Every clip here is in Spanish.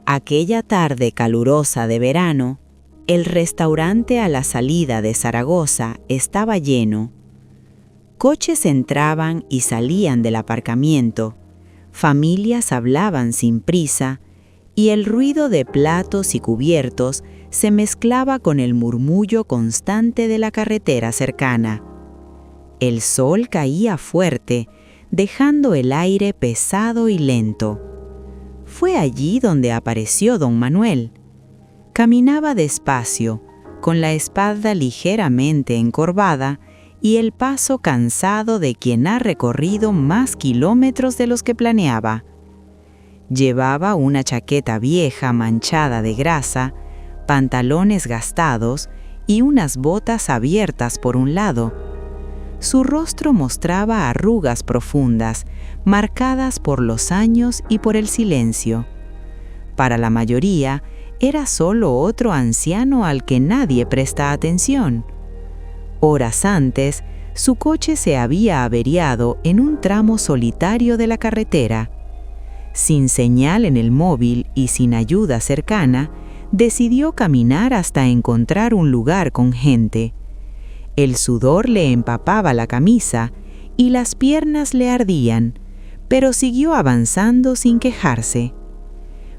Aquella tarde calurosa de verano, el restaurante a la salida de Zaragoza estaba lleno. Coches entraban y salían del aparcamiento, familias hablaban sin prisa y el ruido de platos y cubiertos se mezclaba con el murmullo constante de la carretera cercana. El sol caía fuerte, dejando el aire pesado y lento. Fue allí donde apareció don Manuel. Caminaba despacio, con la espalda ligeramente encorvada y el paso cansado de quien ha recorrido más kilómetros de los que planeaba. Llevaba una chaqueta vieja manchada de grasa, pantalones gastados y unas botas abiertas por un lado. Su rostro mostraba arrugas profundas, marcadas por los años y por el silencio. Para la mayoría, era solo otro anciano al que nadie presta atención. Horas antes, su coche se había averiado en un tramo solitario de la carretera. Sin señal en el móvil y sin ayuda cercana, decidió caminar hasta encontrar un lugar con gente. El sudor le empapaba la camisa y las piernas le ardían, pero siguió avanzando sin quejarse.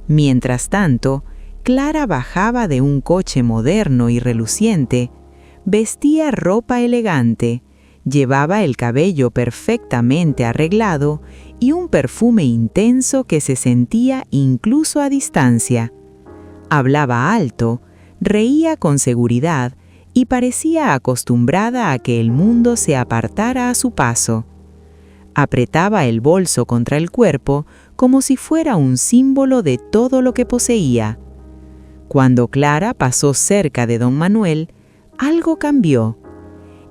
Mientras tanto, Clara bajaba de un coche moderno y reluciente, vestía ropa elegante, llevaba el cabello perfectamente arreglado y un perfume intenso que se sentía incluso a distancia. Hablaba alto, reía con seguridad y parecía acostumbrada a que el mundo se apartara a su paso. Apretaba el bolso contra el cuerpo como si fuera un símbolo de todo lo que poseía. Cuando Clara pasó cerca de don Manuel, algo cambió.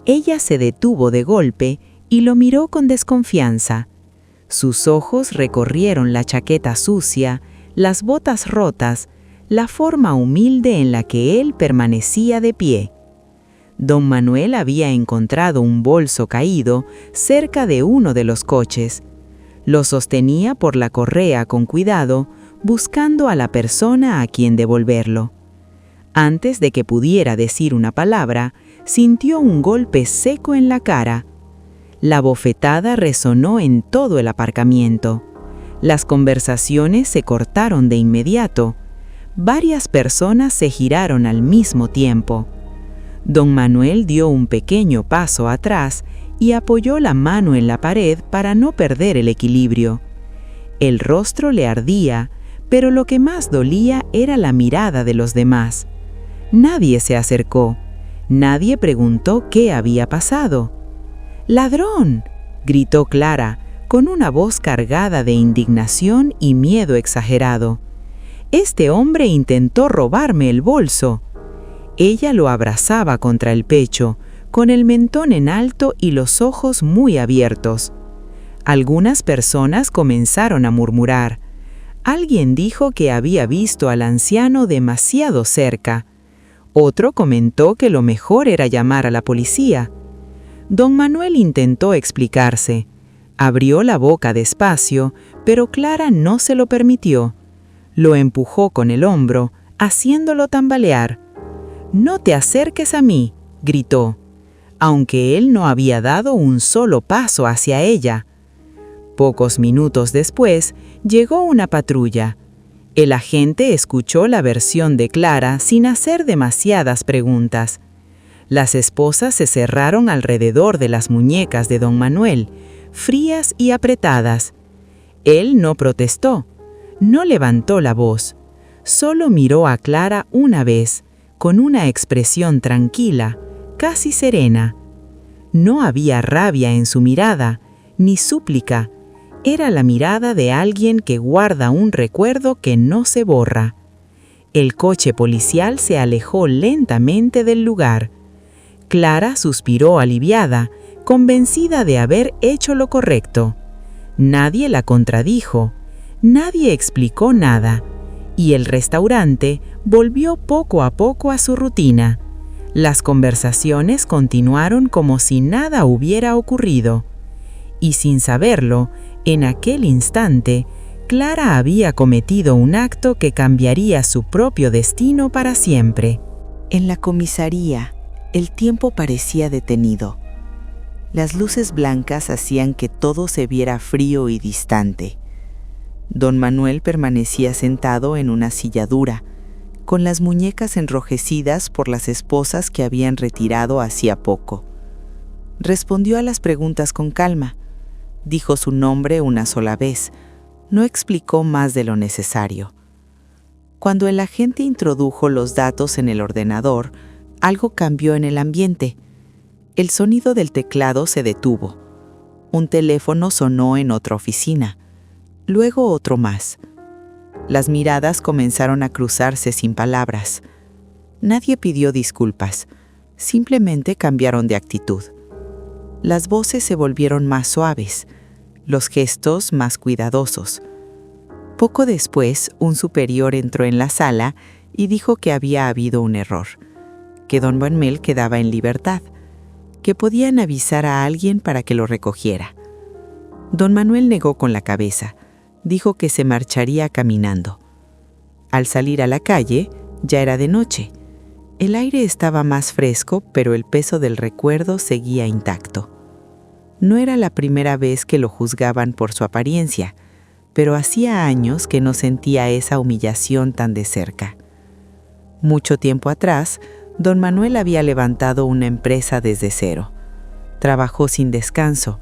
Ella se detuvo de golpe y lo miró con desconfianza. Sus ojos recorrieron la chaqueta sucia, las botas rotas, la forma humilde en la que él permanecía de pie. Don Manuel había encontrado un bolso caído cerca de uno de los coches. Lo sostenía por la correa con cuidado, buscando a la persona a quien devolverlo. Antes de que pudiera decir una palabra, sintió un golpe seco en la cara. La bofetada resonó en todo el aparcamiento. Las conversaciones se cortaron de inmediato. Varias personas se giraron al mismo tiempo. Don Manuel dio un pequeño paso atrás y apoyó la mano en la pared para no perder el equilibrio. El rostro le ardía, pero lo que más dolía era la mirada de los demás. Nadie se acercó. Nadie preguntó qué había pasado. ¡Ladrón!, gritó Clara, con una voz cargada de indignación y miedo exagerado. «Este hombre intentó robarme el bolso». Ella lo abrazaba contra el pecho, con el mentón en alto y los ojos muy abiertos. Algunas personas comenzaron a murmurar. Alguien dijo que había visto al anciano demasiado cerca. Otro comentó que lo mejor era llamar a la policía. Don Manuel intentó explicarse. Abrió la boca despacio, pero Clara no se lo permitió. Lo empujó con el hombro, haciéndolo tambalear. «No te acerques a mí», gritó, aunque él no había dado un solo paso hacia ella. Pocos minutos después, llegó una patrulla. El agente escuchó la versión de Clara sin hacer demasiadas preguntas. Las esposas se cerraron alrededor de las muñecas de don Manuel, frías y apretadas. Él no protestó, no levantó la voz, solo miró a Clara una vez, con una expresión tranquila, casi serena. No había rabia en su mirada, ni súplica. Era la mirada de alguien que guarda un recuerdo que no se borra. El coche policial se alejó lentamente del lugar. Clara suspiró aliviada, convencida de haber hecho lo correcto. Nadie la contradijo, nadie explicó nada, y el restaurante volvió poco a poco a su rutina. Las conversaciones continuaron como si nada hubiera ocurrido. Y sin saberlo, en aquel instante, Clara había cometido un acto que cambiaría su propio destino para siempre. En la comisaría, el tiempo parecía detenido. Las luces blancas hacían que todo se viera frío y distante. Don Manuel permanecía sentado en una silla dura, con las muñecas enrojecidas por las esposas que habían retirado hacía poco. Respondió a las preguntas con calma. Dijo su nombre una sola vez. No explicó más de lo necesario. Cuando el agente introdujo los datos en el ordenador, algo cambió en el ambiente. El sonido del teclado se detuvo. Un teléfono sonó en otra oficina. Luego otro más. Las miradas comenzaron a cruzarse sin palabras. Nadie pidió disculpas. Simplemente cambiaron de actitud. Las voces se volvieron más suaves, los gestos más cuidadosos. Poco después, un superior entró en la sala y dijo que había habido un error, que don Manuel quedaba en libertad, que podían avisar a alguien para que lo recogiera. Don Manuel negó con la cabeza. Dijo que se marcharía caminando. Al salir a la calle, ya era de noche. El aire estaba más fresco, pero el peso del recuerdo seguía intacto. No era la primera vez que lo juzgaban por su apariencia, pero hacía años que no sentía esa humillación tan de cerca. Mucho tiempo atrás, don Manuel había levantado una empresa desde cero. Trabajó sin descanso,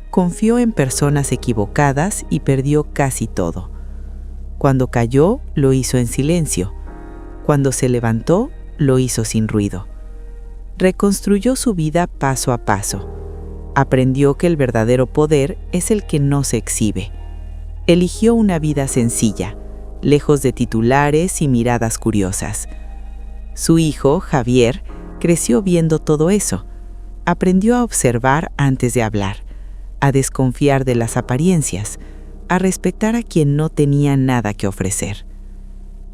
confió en personas equivocadas y perdió casi todo. Cuando cayó, lo hizo en silencio. Cuando se levantó, lo hizo sin ruido. Reconstruyó su vida paso a paso. Aprendió que el verdadero poder es el que no se exhibe. Eligió una vida sencilla, lejos de titulares y miradas curiosas. Su hijo, Javier, creció viendo todo eso. Aprendió a observar antes de hablar, a desconfiar de las apariencias, a respetar a quien no tenía nada que ofrecer.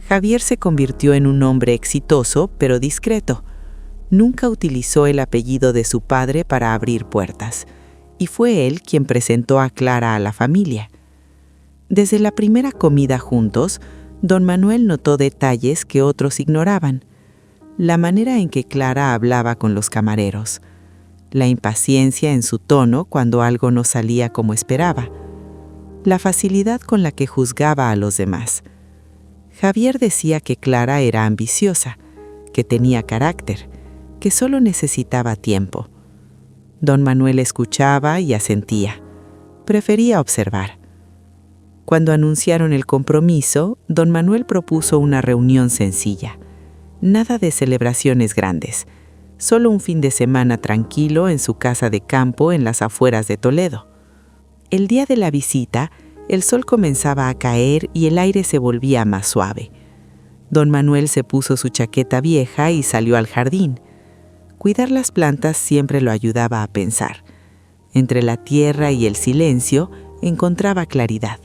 Javier se convirtió en un hombre exitoso, pero discreto. Nunca utilizó el apellido de su padre para abrir puertas, y fue él quien presentó a Clara a la familia. Desde la primera comida juntos, don Manuel notó detalles que otros ignoraban. La manera en que Clara hablaba con los camareros, la impaciencia en su tono cuando algo no salía como esperaba, la facilidad con la que juzgaba a los demás. Javier decía que Clara era ambiciosa, que tenía carácter, que solo necesitaba tiempo. Don Manuel escuchaba y asentía. Prefería observar. Cuando anunciaron el compromiso, don Manuel propuso una reunión sencilla. Nada de celebraciones grandes. Solo un fin de semana tranquilo en su casa de campo en las afueras de Toledo. El día de la visita, el sol comenzaba a caer y el aire se volvía más suave. Don Manuel se puso su chaqueta vieja y salió al jardín. Cuidar las plantas siempre lo ayudaba a pensar. Entre la tierra y el silencio encontraba claridad.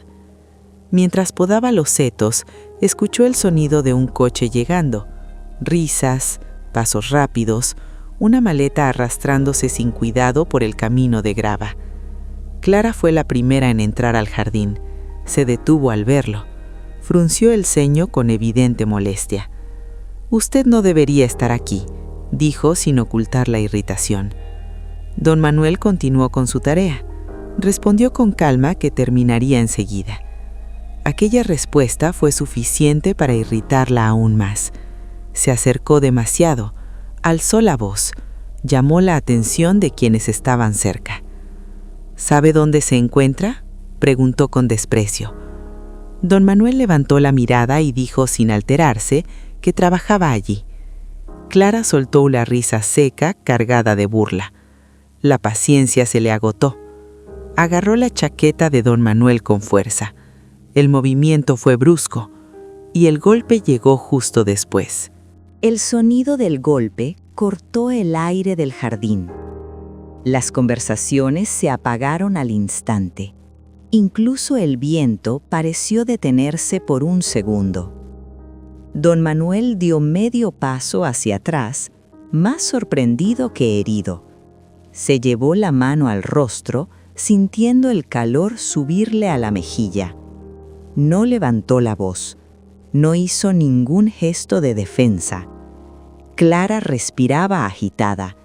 Mientras podaba los setos, escuchó el sonido de un coche llegando, risas, pasos rápidos, una maleta arrastrándose sin cuidado por el camino de grava. Clara fue la primera en entrar al jardín. Se detuvo al verlo. Frunció el ceño con evidente molestia. «Usted no debería estar aquí», dijo sin ocultar la irritación. Don Manuel continuó con su tarea. Respondió con calma que terminaría enseguida. Aquella respuesta fue suficiente para irritarla aún más. Se acercó demasiado, alzó la voz, llamó la atención de quienes estaban cerca. «¿Sabe dónde se encuentra?», preguntó con desprecio. Don Manuel levantó la mirada y dijo sin alterarse que trabajaba allí. Clara soltó una risa seca cargada de burla. La paciencia se le agotó. Agarró la chaqueta de don Manuel con fuerza. El movimiento fue brusco y el golpe llegó justo después. El sonido del golpe cortó el aire del jardín. Las conversaciones se apagaron al instante. Incluso el viento pareció detenerse por un segundo. Don Manuel dio medio paso hacia atrás, más sorprendido que herido. Se llevó la mano al rostro, sintiendo el calor subirle a la mejilla. no levantó la voz, no hizo ningún gesto de defensa. Clara respiraba agitada.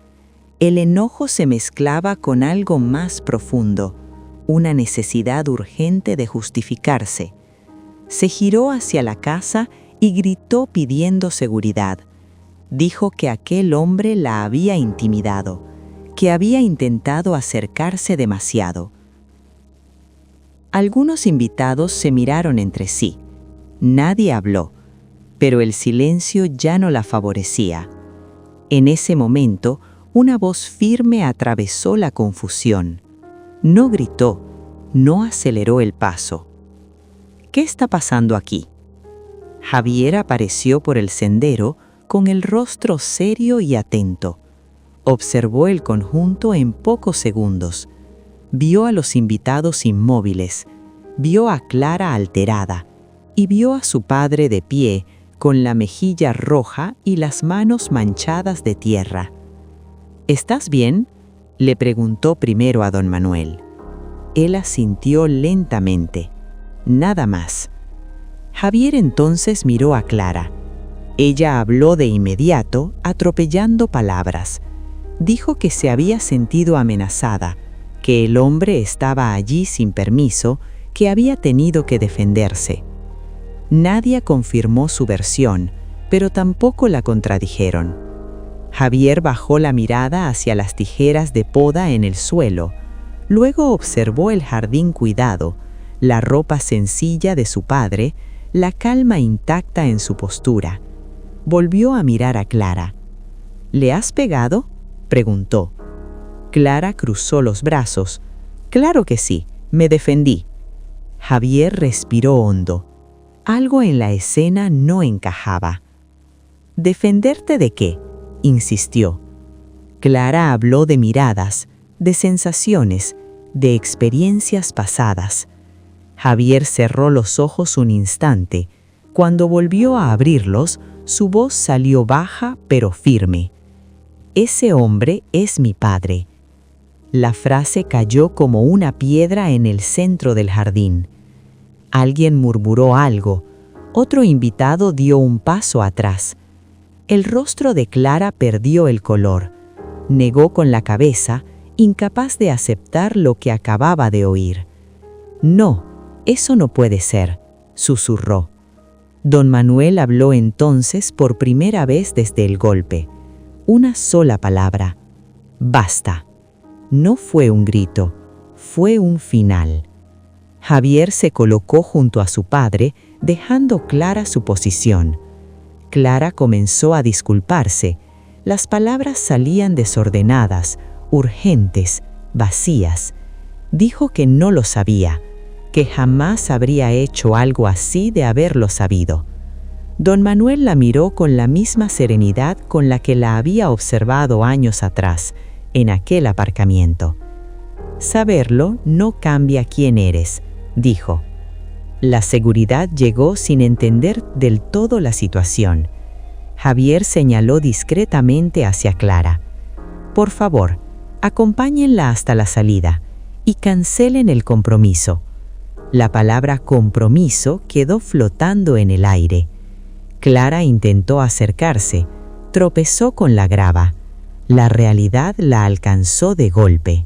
El enojo se mezclaba con algo más profundo, una necesidad urgente de justificarse. Se giró hacia la casa y gritó pidiendo seguridad. Dijo que aquel hombre la había intimidado, que había intentado acercarse demasiado. Algunos invitados se miraron entre sí. Nadie habló, pero el silencio ya no la favorecía. En ese momento, una voz firme atravesó la confusión. No gritó, no aceleró el paso. ¿Qué está pasando aquí? Javier apareció por el sendero con el rostro serio y atento. Observó el conjunto en pocos segundos. Vio a los invitados inmóviles, vio a Clara alterada y vio a su padre de pie con la mejilla roja y las manos manchadas de tierra. ¿Estás bien?, le preguntó primero a don Manuel. Él asintió lentamente. Nada más. Javier entonces miró a Clara. Ella habló de inmediato, atropellando palabras. Dijo que se había sentido amenazada, que el hombre estaba allí sin permiso, que había tenido que defenderse. Nadie confirmó su versión, pero tampoco la contradijeron. Javier bajó la mirada hacia las tijeras de poda en el suelo. Luego observó el jardín cuidado, la ropa sencilla de su padre, la calma intacta en su postura. Volvió a mirar a Clara. ¿Le has pegado?, preguntó. Clara cruzó los brazos. Claro que sí, me defendí. Javier respiró hondo. Algo en la escena no encajaba. ¿Defenderte de qué?, insistió. Clara habló de miradas, de sensaciones, de experiencias pasadas. Javier cerró los ojos un instante. Cuando volvió a abrirlos, su voz salió baja pero firme. Ese hombre es mi padre. La frase cayó como una piedra en el centro del jardín. Alguien murmuró algo. Otro invitado dio un paso atrás. El rostro de Clara perdió el color. Negó con la cabeza, incapaz de aceptar lo que acababa de oír. No, eso no puede ser, susurró. Don Manuel habló entonces por primera vez desde el golpe. Una sola palabra. Basta. No fue un grito, fue un final. Javier se colocó junto a su padre, dejando clara su posición. Clara comenzó a disculparse. Las palabras salían desordenadas, urgentes, vacías. Dijo que no lo sabía, que jamás habría hecho algo así de haberlo sabido. Don Manuel la miró con la misma serenidad con la que la había observado años atrás, en aquel aparcamiento. Saberlo no cambia quién eres, dijo. La seguridad llegó sin entender del todo la situación. Javier señaló discretamente hacia Clara. Por favor, acompáñenla hasta la salida y cancelen el compromiso. La palabra compromiso quedó flotando en el aire. Clara intentó acercarse, tropezó con la grava. La realidad la alcanzó de golpe.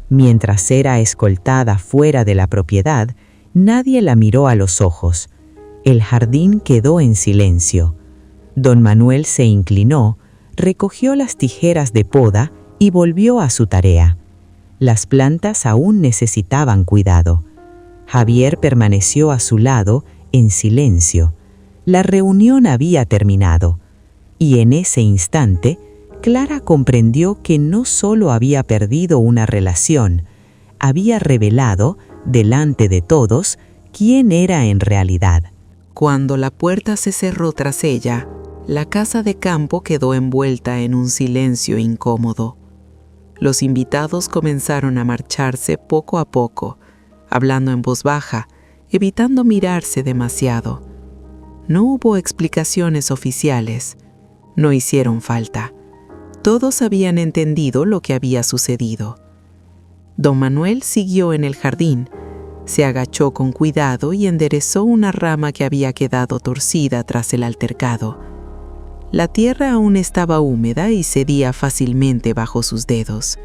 Mientras era escoltada fuera de la propiedad, nadie la miró a los ojos. El jardín quedó en silencio. Don Manuel se inclinó, recogió las tijeras de poda y volvió a su tarea. Las plantas aún necesitaban cuidado. Javier permaneció a su lado, en silencio. La reunión había terminado. Y en ese instante, Clara comprendió que no solo había perdido una relación, había revelado, delante de todos, quién era en realidad. Cuando la puerta se cerró tras ella, la casa de campo quedó envuelta en un silencio incómodo. Los invitados comenzaron a marcharse poco a poco, hablando en voz baja, evitando mirarse demasiado. No hubo explicaciones oficiales, no hicieron falta. Todos habían entendido lo que había sucedido. Don Manuel siguió en el jardín, Se agachó con cuidado y enderezó una rama que había quedado torcida tras el altercado. La tierra aún estaba húmeda y cedía fácilmente bajo sus dedos.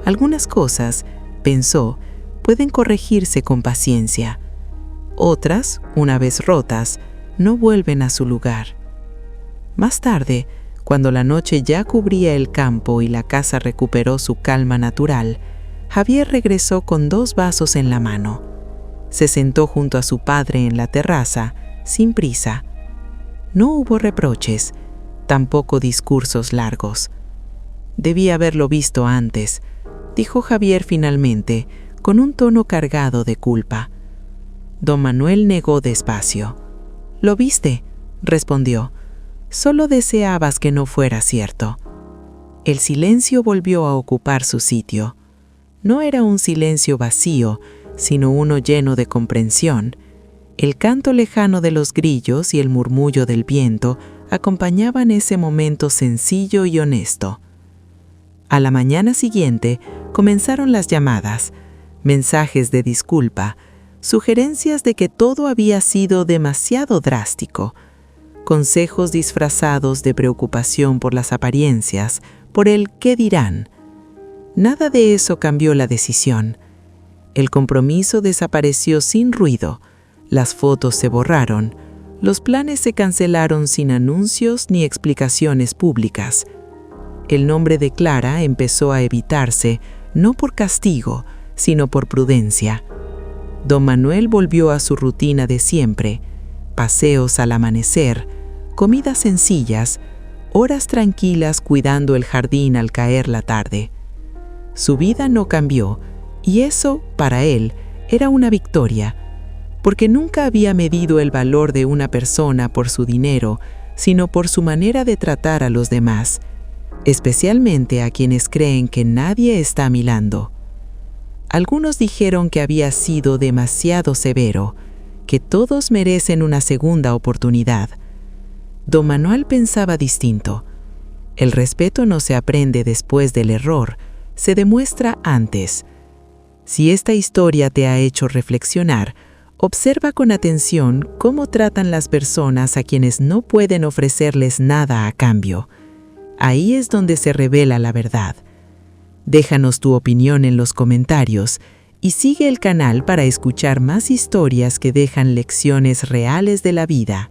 Algunas cosas, pensó, pueden corregirse con paciencia. Otras, una vez rotas, no vuelven a su lugar. Más tarde, cuando la noche ya cubría el campo y la casa recuperó su calma natural, Javier regresó con 2 vasos en la mano. Se sentó junto a su padre en la terraza, sin prisa. No hubo reproches, tampoco discursos largos. Debí haberlo visto antes, dijo Javier finalmente, con un tono cargado de culpa. Don Manuel negó despacio. «¿Lo viste?», respondió. «Solo deseabas que no fuera cierto». El silencio volvió a ocupar su sitio. No era un silencio vacío, sino uno lleno de comprensión. El canto lejano de los grillos y el murmullo del viento acompañaban ese momento sencillo y honesto. A la mañana siguiente comenzaron las llamadas, mensajes de disculpa, sugerencias de que todo había sido demasiado drástico, consejos disfrazados de preocupación por las apariencias, por el «qué dirán». Nada de eso cambió la decisión. El compromiso desapareció sin ruido, las fotos se borraron, los planes se cancelaron sin anuncios ni explicaciones públicas. El nombre de Clara empezó a evitarse, no por castigo, sino por prudencia. Don Manuel volvió a su rutina de siempre: paseos al amanecer, comidas sencillas, horas tranquilas cuidando el jardín al caer la tarde. Su vida no cambió, y eso, para él, era una victoria, porque nunca había medido el valor de una persona por su dinero, sino por su manera de tratar a los demás, especialmente a quienes creen que nadie está mirando. Algunos dijeron que había sido demasiado severo, que todos merecen una segunda oportunidad. Don Manuel pensaba distinto. El respeto no se aprende después del error, se demuestra antes. Si esta historia te ha hecho reflexionar, observa con atención cómo tratan las personas a quienes no pueden ofrecerles nada a cambio. Ahí es donde se revela la verdad. Déjanos tu opinión en los comentarios y sigue el canal para escuchar más historias que dejan lecciones reales de la vida.